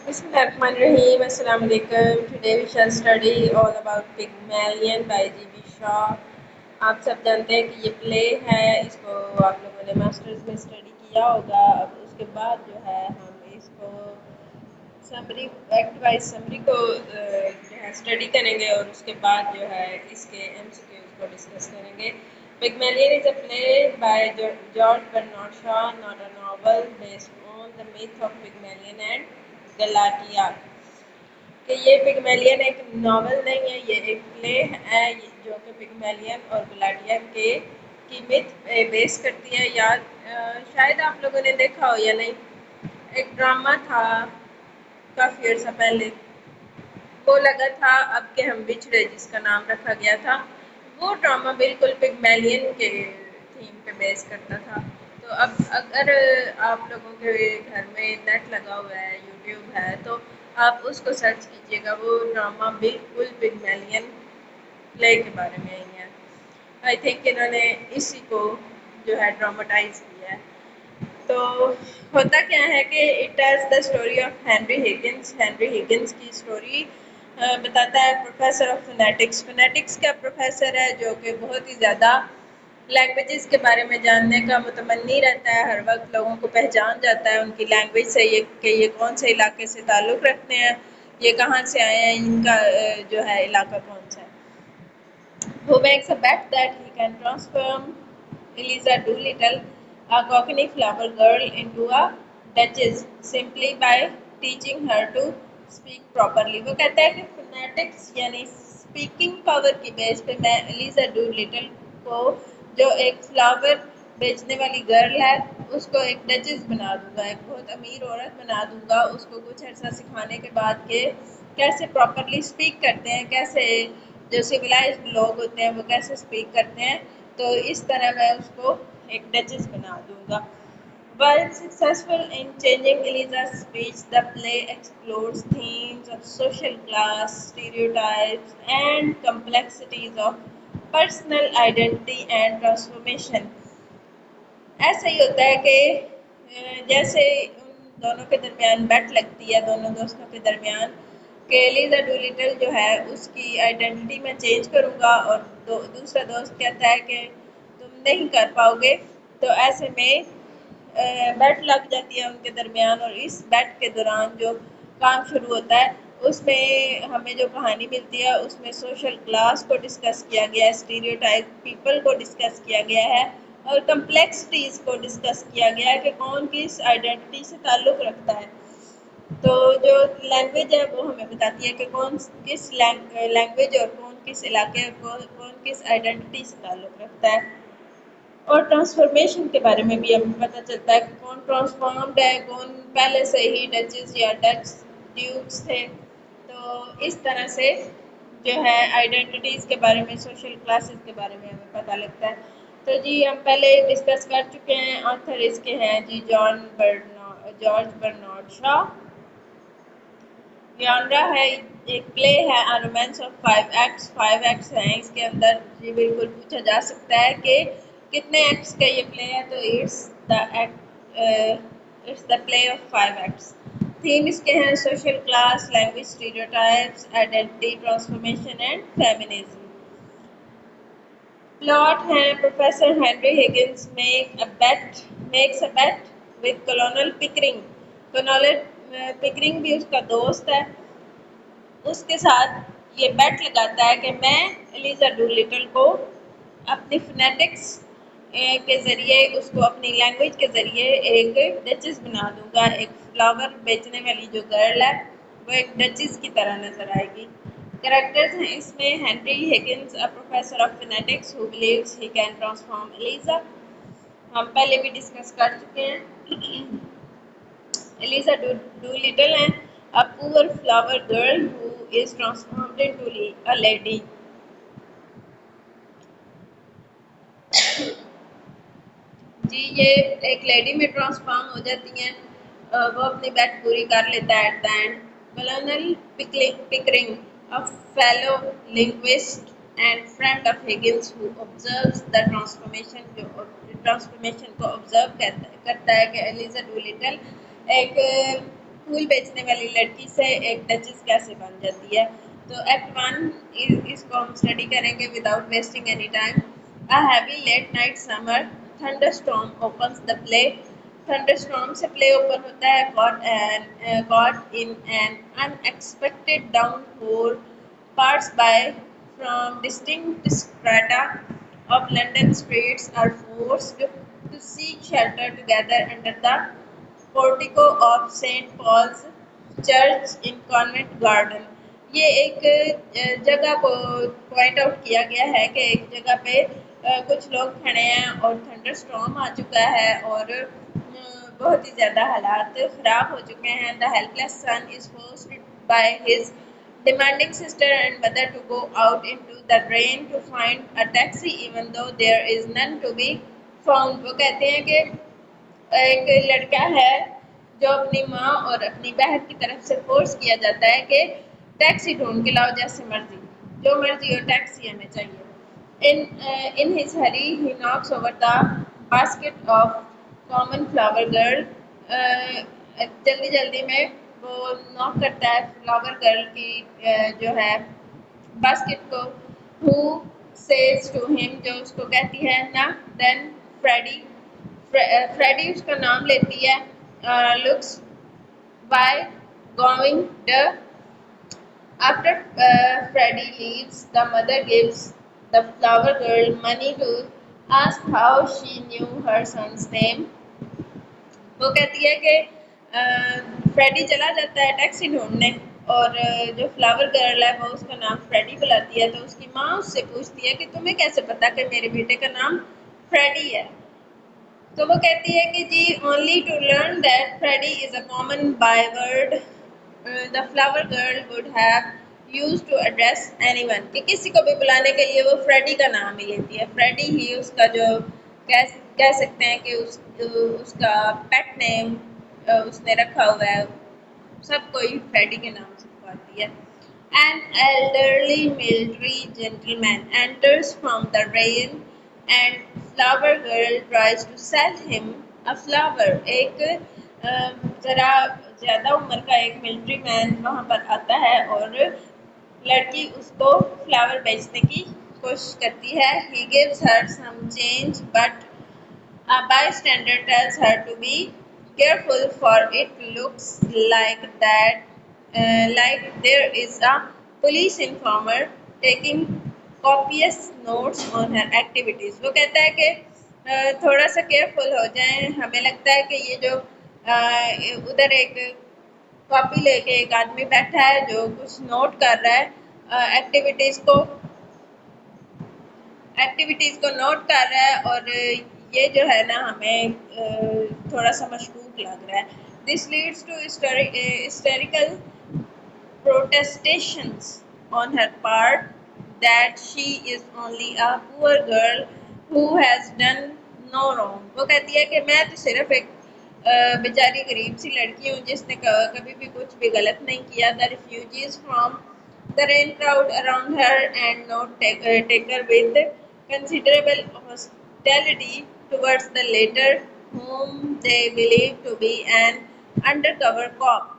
Bismillahirrahmanirrahim. Assalamu alaikum. Today we shall study all about Pygmalion by G.B. Shaw. आप सब जानते हैं कि ये प्ले है, इसको आप लोगों ने मास्टर्स में स्टडी किया होगा। अब उसके बाद जो है हम इसको समरी एक्ट वाइज समरी को जो है स्टडी करेंगे और उसके बाद जो है इसके एमसीक्यूज को डिस्कस करेंगे। Pygmalion is a play by George Bernard Shaw, not a novel based on the myth of Pygmalion and Galatea. कि ये पिग्मेलियन एक नावल नहीं है, ये एक प्ले है जो कि पिग्मेलियन और गलाटिया के की मिथ बेस करती है। या शायद आप लोगों ने देखा हो या नहीं, एक ड्रामा था काफ़ी अर्सा पहले, वो लगा था अब के हम बिछड़े, जिसका नाम रखा गया था। वो ड्रामा बिल्कुल पिग्मेलियन के थीम पे बेस करता था। तो अब अगर आप लोगों के घर में नेट लगा हुआ है, यूट्यूब है, तो आप उसको सर्च कीजिएगा। वो ड्रामा बिल्कुल पिग्मेलियन प्ले के बारे में ही है। आई थिंक इन्होंने इसी को जो है ड्रामाटाइज किया है। तो होता क्या है कि it tells the story of Henry Higgins. Henry Higgins की स्टोरी बताता है प्रोफेसर ऑफ फोनेटिक्स। फोनेटिक्स का प्रोफेसर है जो कि बहुत ही ज़्यादा लैंग्वेजेस के बारे में जानने का मुतमन्नी रहता है। हर वक्त लोगों को पहचान जाता है उनकी लैंग्वेज से, ये कि ये कौन से इलाके से ताल्लुक़ रखते हैं, ये कहाँ से आए हैं, इनका जो है इलाका कौन सा है। Who makes a bet that he can transform Eliza Doolittle, a cockney flower girl, into a duchess simply by teaching her to speak properly. वो कहता है कि फोनेटिक्स यानी स्पीकिंग पावर की बेस पे मैं एलिजा डूलिटल को, जो एक फ्लावर बेचने वाली गर्ल है, उसको एक डचेस बना दूंगा, एक बहुत अमीर औरत बना दूंगा। उसको कुछ अर्सा सिखाने के बाद के कैसे प्रॉपरली स्पीक करते हैं, कैसे जो सिविलाइज्ड लोग होते हैं वो कैसे स्पीक करते हैं, तो इस तरह मैं उसको एक डचेस बना दूंगा। While successful in changing Eliza's speech, the play explores themes of social class, stereotypes, and complexities of personal identity and transformation. ऐसा ही होता है कि जैसे उन दोनों के दरमियान बेट लगती है, दोनों दोस्तों के दरमियान, कि एलिजा डूलिटल जो है उसकी आइडेंटिटी मैं चेंज करूँगा, और दूसरा दोस्त कहता है कि तुम नहीं कर पाओगे। तो ऐसे में बेट लग जाती है उनके दरमियान, और इस बेट के दौरान जो काम शुरू होता है उसमें हमें जो कहानी मिलती है उसमें सोशल क्लास को डिस्कस किया गया है, स्टीरियोटाइप पीपल को डिस्कस किया गया है, और कम्प्लेक्सिटीज़ को डिस्कस किया गया है कि कौन किस आइडेंटिटी से ताल्लुक़ रखता है। तो जो लैंग्वेज है वो हमें बताती है कि कौन किस लैंग्वेज और कौन किस इलाके और कौन किस आइडेंटिटी से ताल्लुक़ रखता है। और ट्रांसफॉर्मेशन के बारे में भी हमें पता चलता है कि कौन ट्रांसफॉर्म्ड है, कौन पहले से ही डचेस या डच ड्यूक्स थे। तो इस तरह से जो है आइडेंटिटीज़ के बारे में, सोशल क्लासेस के बारे में हमें पता लगता है। तो जी हम पहले डिस्कस कर चुके हैं, ऑथर इसके हैं जी जॉर्ज बर्नार्ड शॉ। लियोंड्रा है एक प्ले है, अ रोमांस ऑफ 5 एक्ट्स। 5 एक्ट्स हैं इसके अंदर। जी बिल्कुल पूछा जा सकता है कि कितने एक्ट्स का ये प्ले है, तो it's the play of 5 acts. Theme इसके हैं social class, language stereotypes, identity transformation and feminism. Plot है, professor Henry Higgins makes a bet with colonel Pickering. Colonel Pickering भी उसका दोस्त है। उसके साथ ये बेट लगाता है कि मैं एलिजा डूलिटल को अपनी फोनेटिक्स के ज़रिए, उसको अपनी लैंग्वेज के ज़रिए एक डचेस बना दूंगा। एक फ्लावर बेचने वाली जो गर्ल है वो एक डचेस की तरह नज़र आएगी। कैरेक्टर्स हैं इसमें Henry Higgins, a professor of phonetics who believes he can transform Eliza. हम पहले भी डिस्कस कर चुके हैं। Eliza Doolittle and a poor flower girl who is transformed into a lady. जी ये एक लेडी में ट्रांसफॉर्म हो जाती हैं। वो अपनी बेट पूरी कर लेता है at the end. Colonel Pickering, a fellow linguist and friend of Higgins, who observes the transformation, जो ट्रांसफॉर्मेशन को ऑब्जर्व करता है कि एलिजा डूलिटल एक फूल बेचने वाली लड़की से एक डचेस कैसे बन जाती है। तो एक्ट 1 इसको हम स्टडी करेंगे without wasting any time. A heavy late night summer thunderstorm opens the play. Thunderstorm से प्ले ओपन होता है। Caught in an unexpected downpour passed by from distinct strata of London streets are forced to seek shelter together under the portico of Saint Paul's church in Covent Garden. ये एक जगह को point out किया गया है कि एक जगह पे कुछ लोग खड़े हैं और थंडर स्टॉर्म आ चुका है और बहुत ही ज़्यादा हालात ख़राब हो चुके हैं। The helpless son is forced by his demanding sister and mother to go out into the rain to find a taxi even though there is none to be found। वो कहते हैं कि एक लड़का है जो अपनी माँ और अपनी बहन की तरफ से फोर्स किया जाता है कि टैक्सी ढूंढ के लाओ, जैसे मर्जी जो मर्जी हो टैक्सी हमें चाहिए। In his hurry he knocks over the basket of common flower girl. जल्दी जल्दी में वो नॉक करता है फ्लावर गर्ल की जो है बास्केट को। हु सेज टू हिम, जो उसको कहती है ना, देन फ्रेडी। फ्रेडी उसका नाम लेती है। Looks by going the after Freddie leaves, the mother gives the flower girl money to ask how she knew her son's name। वो कहती है कि फ्रेडी चला जाता है टैक्सी ढूंढने और जो फ्लावर गर्ल है वो उसका नाम फ्रेडी बुलाती है। तो उसकी माँ उससे पूछती है कि तुम्हें कैसे पता कि मेरे बेटे का नाम फ्रेडी है। तो वो कहती है कि जी only to learn that Freddy is a common byword the flower girl would have use to address anyone, कि किसी को भी बुलाने के लिए वो फ्रेडी का नाम ही लेती है। फ्रेडी ही उसका जो कह सकते हैं कि उसका पेट नेम उसने रखा हुआ है। सबको ही फ्रेडी के नाम से पुकारती है। An elderly military gentleman enters from the rain and flower girl tries to sell him a flower। एक जरा ज़्यादा उम्र का एक मिलिट्री मैन वहाँ पर आता है और लड़की उसको फ्लावर बेचने की कोशिश करती है। He gives her some change but a bystander tells her to be careful for it looks like there is a police informer taking copious notes on her activities। वो कहता है कि थोड़ा सा केयरफुल हो जाएं, हमें लगता है कि ये जो उधर एक कॉपी लेके एक आदमी बैठा है जो कुछ नोट कर रहा है एक्टिविटीज़ को नोट कर रहा है और ये जो है ना हमें थोड़ा सा मशकूक लग रहा है। This leads to hysterical protestations on her part that she is only a poor girl who has done no wrong। वो कहती है कि मैं तो सिर्फ एक बेचारी गरीब सी लड़की हूँ जिसने कभी भी कुछ भी गलत नहीं किया। The refugees from the rain crowd around her and not take her with considerable hostility towards the latter, whom they believe to be an undercover cop।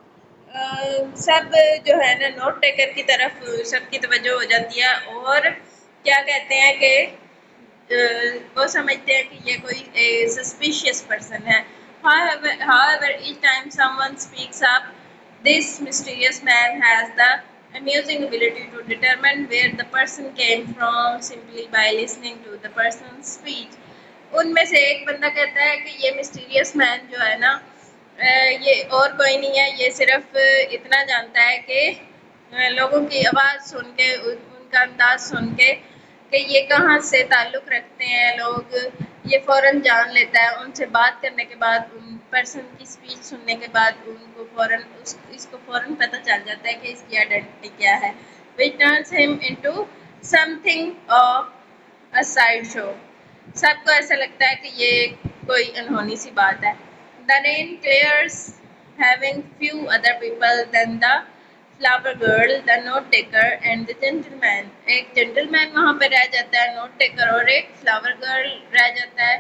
सब जो है ना नोट टेकर की तरफ सबकी तवज्जो हो जाती है और क्या कहते हैं कि वो समझते हैं कि ये कोई सस्पिशियस पर्सन है। However, each time someone speaks up, this mysterious man has the amusing ability to determine where the person came from simply by listening to the person's speech। उनमें से एक बंदा कहता है कि ये मिस्टीरियस मैन जो है ना ये और कोई नहीं है, ये सिर्फ इतना जानता है कि लोगों की आवाज़ सुन के उनका अंदाज सुन के कि ये कहाँ से ताल्लुक़ रखते हैं लोग, ये फ़ौरन जान लेता है। उनसे बात करने के बाद उन पर्सन की स्पीच सुनने के बाद उनको इसको फ़ौरन पता चल जाता है कि इसकी आइडेंटिटी क्या है। Which turns him into something of a side show. सबको ऐसा लगता है कि ये कोई अनहोनी सी बात है। The rain clears, having few other people than the flower girl, the note taker and the gentleman। एक gentleman वहाँ पे रह जाता है, note taker और एक flower girl रह जाता है।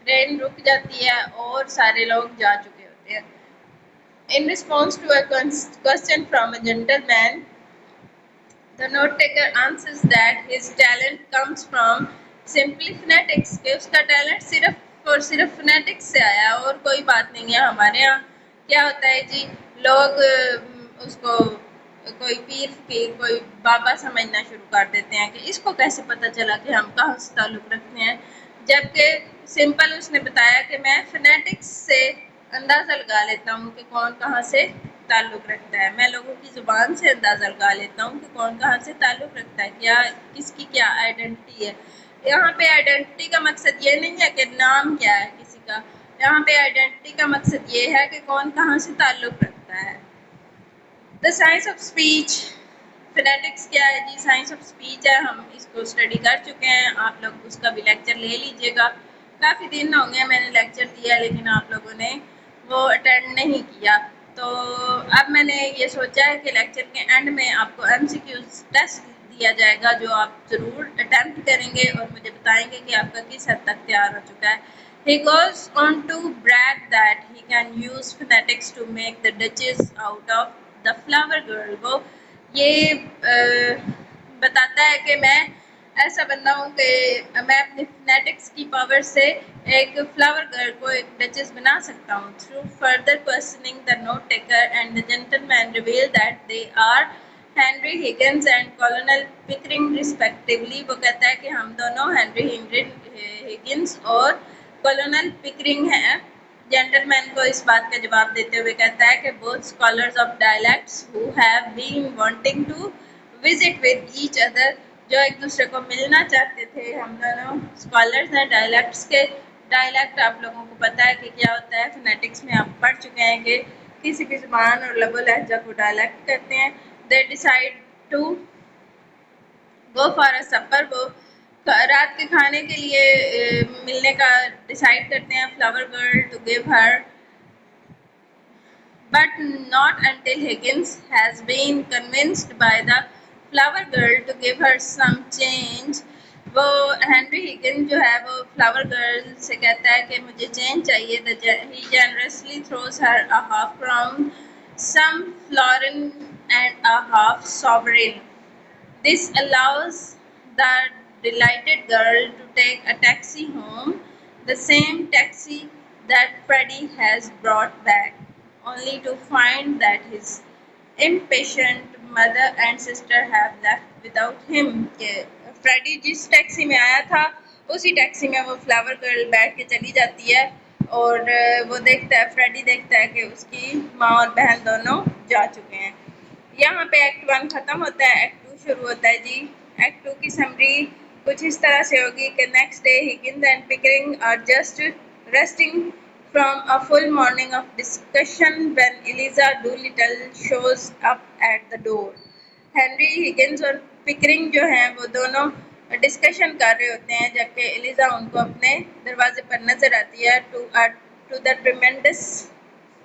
रेन रुक जाती है और सारे लोग जा चुके होते हैं। In response to a question from a gentleman, the note taker answers that his talent comes from simply phonetics, कि उसका टैलेंट सिर्फ और सिर्फ phonetics से आया और कोई बात नहीं है। हमारे यहाँ क्या होता है जी, लोग उसको कोई पीर फकीर कोई बाबा समझना शुरू कर देते हैं कि इसको कैसे पता चला कि हम कहाँ से ताल्लुक़ रखते हैं, जबकि सिंपल उसने बताया कि मैं phonetics से अंदाज़ा लगा लेता हूँ कि कौन कहाँ से ताल्लुक़ रखता है। मैं लोगों की ज़ुबान से अंदाज़ा लगा लेता हूँ कि कौन कहाँ से ताल्लुक़ रखता है, क्या किसकी क्या आइडेंटिटी है। यहाँ पे आइडेंटिटी का मकसद ये नहीं है कि नाम क्या है किसी का, यहाँ पे आइडेंटिटी का मकसद ये है कि कौन कहाँ से ताल्लुक़ रखता है। द साइंस ऑफ स्पीच, फिनेटिक्स क्या है जी? साइंस ऑफ स्पीच है, हम इसको स्टडी कर चुके हैं, आप लोग उसका भी लेक्चर ले लीजिएगा। काफ़ी दिन हो गए मैंने लेक्चर दिया लेकिन आप लोगों ने वो अटेंड नहीं किया, तो अब मैंने ये सोचा है कि लेक्चर के एंड में आपको MCQs टेस्ट दिया जाएगा जो आप ज़रूर अटेम्प्ट करेंगे और मुझे बताएंगे कि आपका किस हद तक तैयार हो चुका है। He goes on to brag that he can use phonetics to make the Duchess out of the Flower Girl। वो ये बताता है कि मैं ऐसा बंदा हूँ कि मैं अपनी फिनेटिक्स की पावर से एक फ्लावर गर्ल को एक डचेस बना सकता हूँ। Through further questioning the note taker and the gentleman reveal that they are Henry Higgins and Colonel Pickering respectively. वो कहता है कि हम दोनों हेनरी हिगिंस और कॉलोनल पिकरिंग हैं। जेंटलमैन को इस बात का जवाब देते हुए कहता है कि both scholars of dialects who have been wanting to visit with each other, जो एक दूसरे को मिलना चाहते थे। हम दोनों स्कॉलर्स हैं डायलैक्ट्स के। डायलैक्ट आप लोगों को पता है कि क्या होता है, फोनेटिक्स में आप पढ़ चुके हैं कि किसी भी ज़ुबान और लबो लहजा को डायलैक्ट कहते हैं। They decide to go for a supper, वो रात के खाने के लिए मिलने का डिसाइड करते हैं flower girl to give her, but not until Higgins has been convinced by the flower girl to give her some change। वो हेनरी हिगिन जो है वो फ्लावर गर्ल से कहता है कि मुझे चेंज चाहिए। He generously throws her a half crown, some florin and a half sovereign। This allows the delighted girl to take a taxi home, the same taxi that Freddie has brought back, only to find that his impatient mother and sister have left without him। कि Freddy जिस taxi में आया था उसी taxi में वो flower girl बैठ के चली जाती है और वो देखता है, फ्रेडी देखता है कि उसकी माँ और बहन दोनों जा चुके हैं। यहाँ पे एक्ट 1 ख़त्म होता है, एक्ट 2 शुरू होता है जी। एक्ट 2 की समरी कुछ इस तरह से होगी कि next day Higgins and Pickering are just resting from a full morning of discussion when Eliza Doolittle shows up at the door. Henry Higgins और पिकरिंग जो हैं वो दोनों डिस्कशन कर रहे होते हैं जबकि एलिजा उनको अपने दरवाजे पर नजर आती है। To the tremendous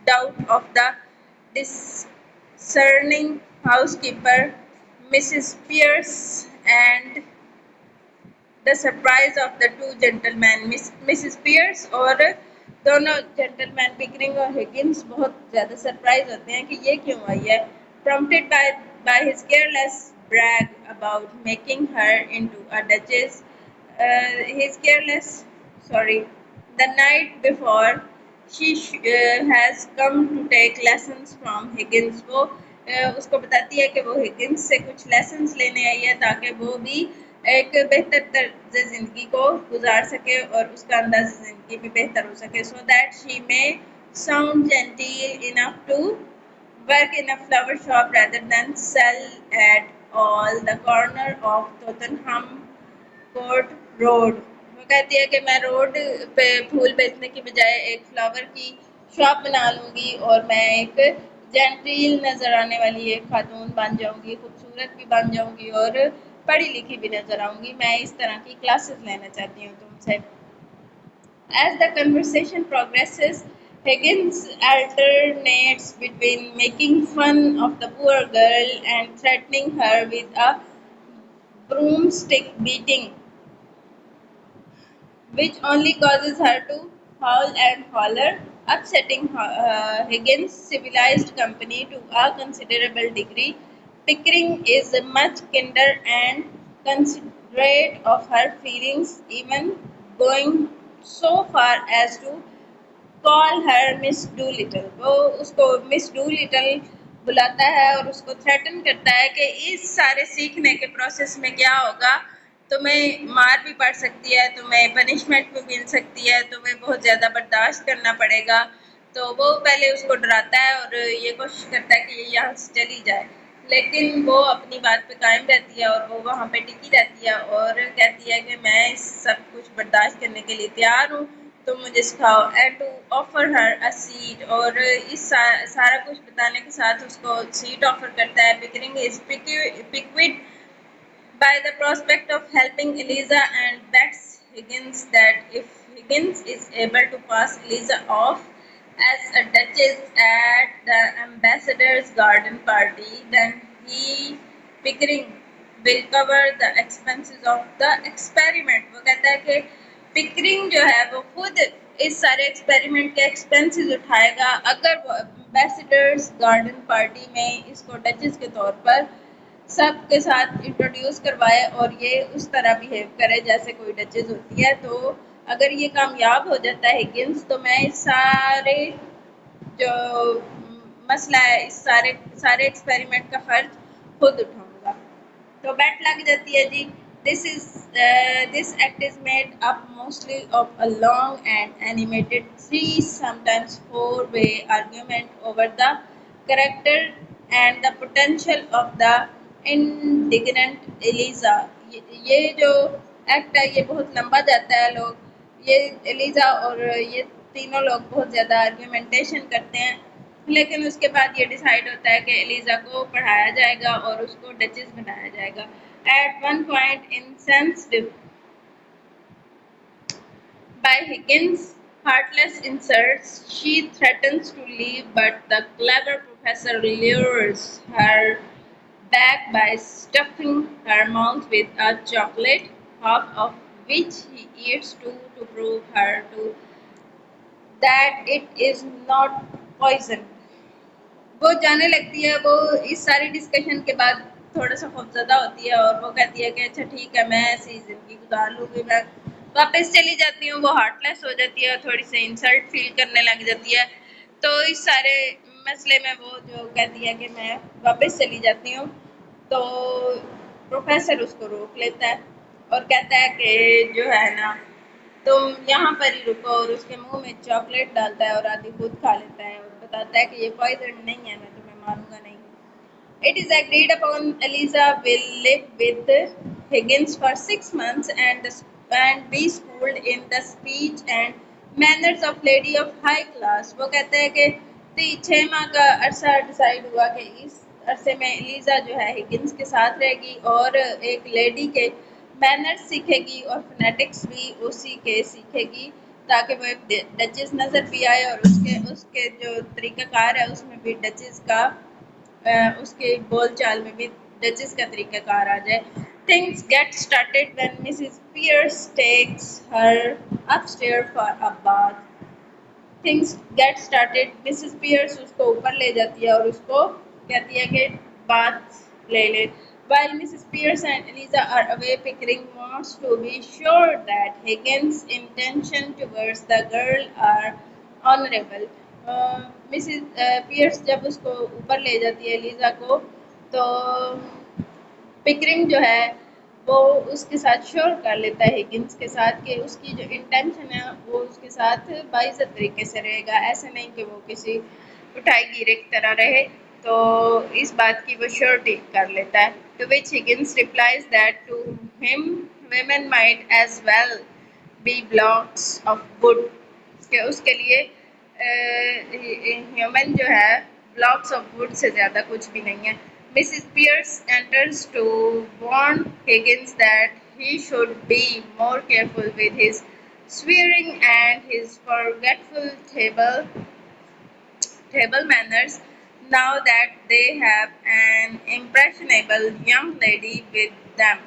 doubt of the discerning housekeeper, Mrs. Pierce, and the surprise of the two gentlemen, Mrs. Pierce और दोनों जेंटलमैन पिकरिंग और हिगिंस बहुत ज़्यादा सरप्राइज होते हैं कि ये क्यों आई है। Prompted by his careless brag about making her into a duchess, his careless, sorry, the night before she has come to take lessons from Higgins। वो उसको बताती है कि वो हिगिंस से कुछ लेसन्स लेने आई है ताकि वो भी एक बेहतर तर्ज ज़िंदगी को गुजार सके और उसका अंदाज़ ज़िंदगी भी बेहतर हो सके। So that she may sound genteel enough to work in a flower shop rather than sell at all the corner of Tottenham Court Road. वो कहती है कि मैं रोड पे फूल बेचने की बजाय एक फ्लावर की शॉप बना लूँगी और मैं एक जेंटिल नज़र आने वाली एक खातून बन जाऊँगी, खूबसूरत भी बन जाऊँगी और पढ़ी लिखी भी नज़र आऊँगी। मैं इस तरह की क्लासेस लेना चाहती हूँ तुमसे। As the conversation progresses, Higgins alternates between making fun of the poor girl and threatening her with a broomstick beating, which only causes her to Hall and Holler, upsetting Higgins' civilized company to a considerable degree. Pickering is much kinder and considerate of her feelings, even going so far as to call her miss do little. वो उसको miss do little बुलाता है और उसको threaten करता है कि इस सारे सीखने के प्रोसेस में क्या होगा, तुम्हें मार भी पड़ सकती है, तुम्हें पनिशमेंट भी मिल सकती है, तुम्हें बहुत ज़्यादा बर्दाश्त करना पड़ेगा। तो वो पहले उसको डराता है और ये कोशिश करता है कि ये यहाँ से चली जाए, लेकिन वो अपनी बात पे कायम रहती है और वो वहाँ पे टिकी रहती है और कहती है कि मैं इस सब कुछ बर्दाश्त करने के लिए तैयार हूँ, तुम मुझे सिखाओ। And to offer her a seat, और इस सारा कुछ बताने के साथ उसको सीट ऑफर करता है। Pickering is piqued by the prospect of helping Eliza and bets Higgins that if Higgins is able to pass Eliza off as a duchess at the ambassador's garden party, then he, Pickering, will cover the expenses of the experiment. वो कहता है कि Pickering जो है वो खुद इस सारे एक्सपेरिमेंट के एक्सपेंसेस उठाएगा अगर वो एम्बेसडर्स गार्डन पार्टी में इसको डचेस के तौर पर सबके साथ इंट्रोड्यूस करवाए और ये उस तरह बिहेव करे जैसे कोई डचेस होती है। तो अगर ये कामयाब हो जाता है हिगिंस, तो मैं इस सारे जो मसला है, इस सारे सारे एक्सपेरिमेंट का खर्च खुद उठाऊंगा। तो बैट लग जाती है जी। This act is made up mostly of a long and animated three, sometimes four-way argument over the character and the potential of the indignant Eliza। ये जो एक्ट है ये बहुत लंबा जाता है। लोग ये एलिजा और ये तीनों लोग बहुत ज़्यादा आर्ग्यूमेंटेशन करते हैं, लेकिन उसके बाद ये डिसाइड होता है कि एलिजा को पढ़ाया जाएगा और उसको डचेस बनाया जाएगा। At one point incensed by Higgins' heartless insults, she threatens to leave, but the clever professor lures her back by stuffing her mouth with a chocolate, half of which he eats to prove her to that it is not poison। वो जाने लगती है। वो इस सारी discussion के बाद थोड़ा सा खौफजदा होती है और वो कहती है कि अच्छा ठीक है, मैं ऐसी ज़िंदगी गुजार लूँगी, मैं वापस चली जाती हूँ। वो हार्टलेस हो जाती है और थोड़ी सी इंसल्ट फील करने लग जाती है। तो इस सारे मसले में वो जो कहती है कि मैं वापस चली जाती हूँ, तो प्रोफेसर उसको रोक लेता है और कहता है कि जो है ना, तुम यहाँ पर ही रुको, और उसके मुंह में चॉकलेट डालता है और आधी खुद खा लेता है और बताता है कि ये पॉइजन नहीं है, मैं तुम्हें मारूंगा नहीं। It is agreed upon Eliza will live with Higgins for 6 months and be schooled in the speech and manners of lady of high class। वो कहते हैं कि 6 माह का अरसा डिसाइड हुआ कि इस अरसे में एलिजा जो है हिगिंस के साथ रहेगी और एक लेडी के मैनर्स सीखेगी और फोनेटिक्स भी उसी के सीखेगी, ताकि वो एक डचेस नज़र भी आए और उसके उसके जो तरीक़ाकार है उसमें भी डचेस का उसके बोलचाल में भी डचेस का तरीक़ाकार आ जाए। Things get started when Mrs Pearce takes her upstair for a bath. Things get started, Mrs Pearce उसको ऊपर ले जाती है और उसको कहती है कि बात ले ले। While Mrs. Pierce and Eliza are away, Pickering wants to be sure that Higgins' intention towards the girl are honorable। Mrs Pearce जब उसको ऊपर ले जाती है एलिजा को, तो पिकरिंग जो है वो उसके साथ श्योर कर लेता है हिगिंस के साथ कि उसकी जो इंटेंशन है वो उसके साथ बाइज्जत तरीके से रहेगा, ऐसे नहीं कि वो किसी उठाई गिरे की तरह रहे। तो इस बात की वो श्योरिटी कर लेता है। To which Higgins replies that to him women might as well be blocks of wood, कि उसके लिए ह्यूमन जो है ब्लॉक्स ऑफ वुड से ज़्यादा कुछ भी नहीं है। Mrs Pearce enters to warn Higgins that he should be more careful with his swearing and his forgetful table manners now that they have an impressionable young lady with them।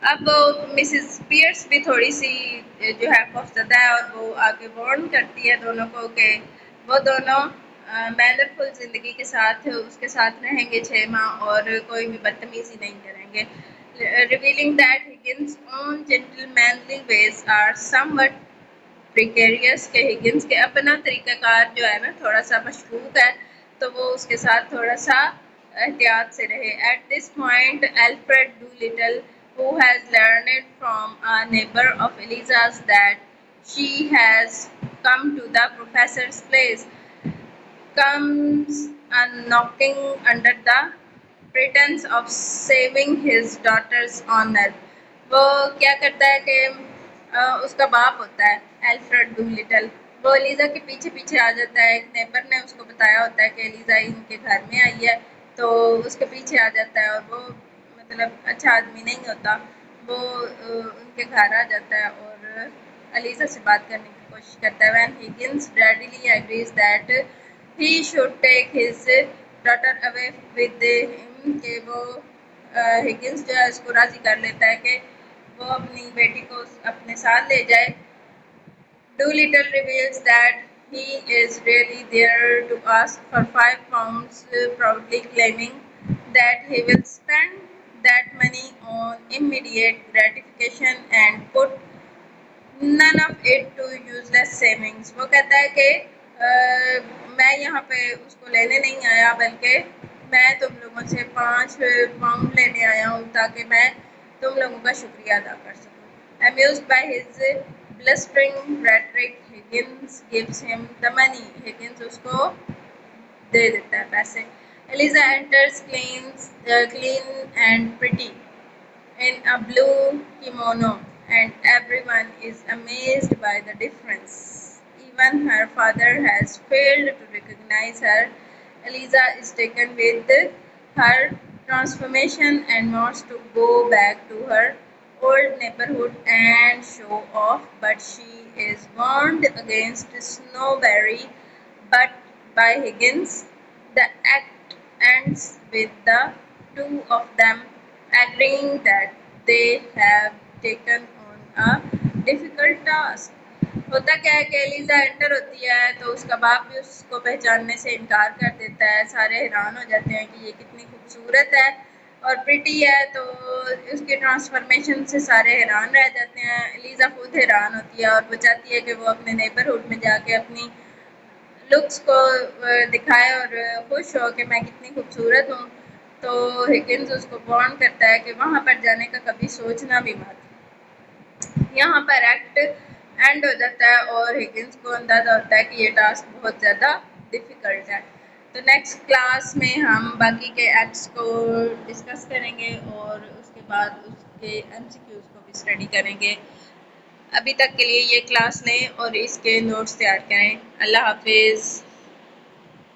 अब Mrs piers भी थोड़ी सी जो है खौफजदा है और वो आगे warn करती है दोनों को कि वो दोनों मैनरफुल ज़िंदगी के साथ उसके साथ रहेंगे 6 माह और कोई भी बदतमीजी नहीं करेंगे, revealing that Higgins own gentlemanly ways are somewhat precarious के हिगिंस के अपना तरीक़ाकार जो है ना थोड़ा सा मशकूक है, तो वो उसके साथ थोड़ा सा एहतियात से रहे। At this point Alfred Dolittle, who has learned from a neighbor of Eliza's that she has come to the professor's place, comes knocking under the pretense of saving his daughter's honor। वो क्या करता है कि उसका बाप होता है Alfred Dolittle, वो एलिज़ा के पीछे पीछे आ जाता है। एक नेबर ने उसको बताया होता है कि एलिज़ा इनके घर में आई है, तो उसके पीछे आ जाता है और वो मतलब अच्छा आदमी नहीं होता। वो उनके घर आ जाता है और एलिज़ा से बात करने की कोशिश करता है। When Higgins readily agrees that he should take his daughter away with him, कि वो हिगिंस जो है उसको राज़ी कर लेता है कि वो अपनी बेटी को अपने साथ ले जाए। Doolittle reveals that he is really there to ask for £5, proudly claiming that he will spend that money on immediate gratification and put none of it to useless savings। वो कहता है कि मैं यहाँ पे उसको लेने नहीं आया, बल्कि मैं तुम लोगों से £5 लेने आया हूँ ताकि मैं तुम लोगों का शुक्रिया अदा कर सकूँ। Amused by his blustering rhetoric, Higgins gives him the money। Higgins उसको दे देता है पैसे। Eliza enters clean and pretty in a blue kimono, and everyone is amazed by the difference. Even her father has failed to recognize her. Eliza is taken with her transformation and wants to go back to her old neighborhood and show off, but she is warned against Snowberry but by Higgins. The act ends with the two of them agreeing that they have taken on a difficult task। होता क्या है कि Eliza enter होती है तो उसका बाप भी उसको पहचानने से इनकार कर देता है। सारे हैरान हो जाते हैं कि ये कितनी खूबसूरत है और प्रिटी है, तो उसके ट्रांसफॉर्मेशन से सारे हैरान रह जाते हैं। एलिज़ा खुद हैरान होती है और वो चाहती है कि वो अपने नेबरहुड में जाके अपनी लुक्स को दिखाए और खुश हो कि मैं कितनी खूबसूरत हूँ। तो हिगिंस उसको वार्न करता है कि वहाँ पर जाने का कभी सोचना भी मत। यहाँ पर एक्ट एंड हो जाता है और हिगिंस को अंदाज़ा होता है कि ये टास्क बहुत ज़्यादा डिफ़िकल्ट है। तो नेक्स्ट क्लास में हम बाकी के एक्ट्स को डिस्कस करेंगे और उसके बाद उसके एमसीक्यूज़ को भी स्टडी करेंगे। अभी तक के लिए ये क्लास लें और इसके नोट्स तैयार करें। अल्लाह हाफिज़।